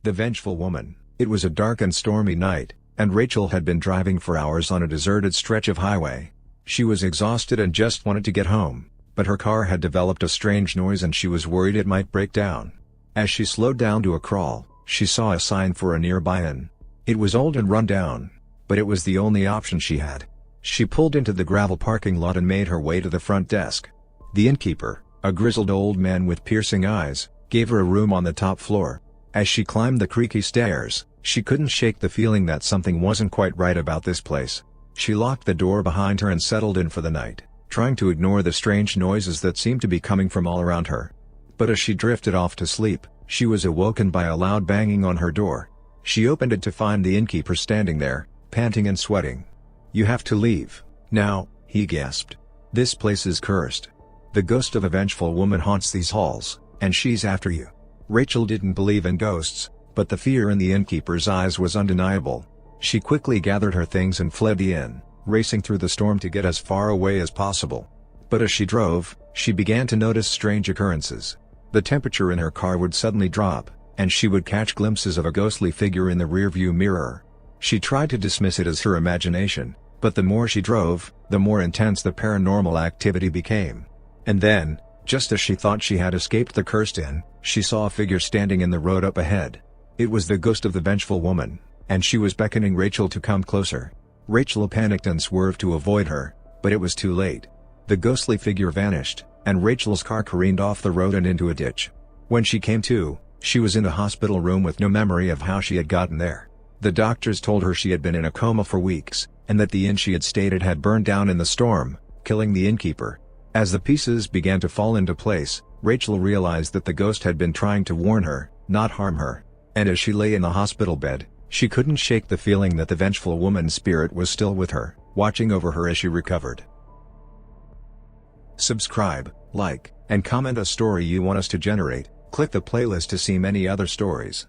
The Vengeful Woman. It was a dark and stormy night, and Rachel had been driving for hours on a deserted stretch of highway. She was exhausted and just wanted to get home, but her car had developed a strange noise and she was worried it might break down. As she slowed down to a crawl, she saw a sign for a nearby inn. It was old and run down, but it was the only option she had. She pulled into the gravel parking lot and made her way to the front desk. The innkeeper, a grizzled old man with piercing eyes, gave her a room on the top floor. As she climbed the creaky stairs, she couldn't shake the feeling that something wasn't quite right about this place. She locked the door behind her and settled in for the night, trying to ignore the strange noises that seemed to be coming from all around her. But as she drifted off to sleep, she was awoken by a loud banging on her door. She opened it to find the innkeeper standing there, panting and sweating. "You have to leave, now," he gasped. "This place is cursed. The ghost of a vengeful woman haunts these halls, and she's after you." Rachel didn't believe in ghosts, but the fear in the innkeeper's eyes was undeniable. She quickly gathered her things and fled the inn, racing through the storm to get as far away as possible. But as she drove, she began to notice strange occurrences. The temperature in her car would suddenly drop, and she would catch glimpses of a ghostly figure in the rearview mirror. She tried to dismiss it as her imagination, but the more she drove, the more intense the paranormal activity became. And then, just as she thought she had escaped the cursed inn, she saw a figure standing in the road up ahead. It was the ghost of the Vengeful Woman, and she was beckoning Rachel to come closer. Rachel panicked and swerved to avoid her, but it was too late. The ghostly figure vanished, and Rachel's car careened off the road and into a ditch. When she came to, she was in a hospital room with no memory of how she had gotten there. The doctors told her she had been in a coma for weeks, and that the inn she had stayed at had burned down in the storm, killing the innkeeper. As the pieces began to fall into place, Rachel realized that the ghost had been trying to warn her, not harm her. And as she lay in the hospital bed, she couldn't shake the feeling that the vengeful woman's spirit was still with her, watching over her as she recovered. Subscribe, like, and comment a story you want us to generate. Click the playlist to see many other stories.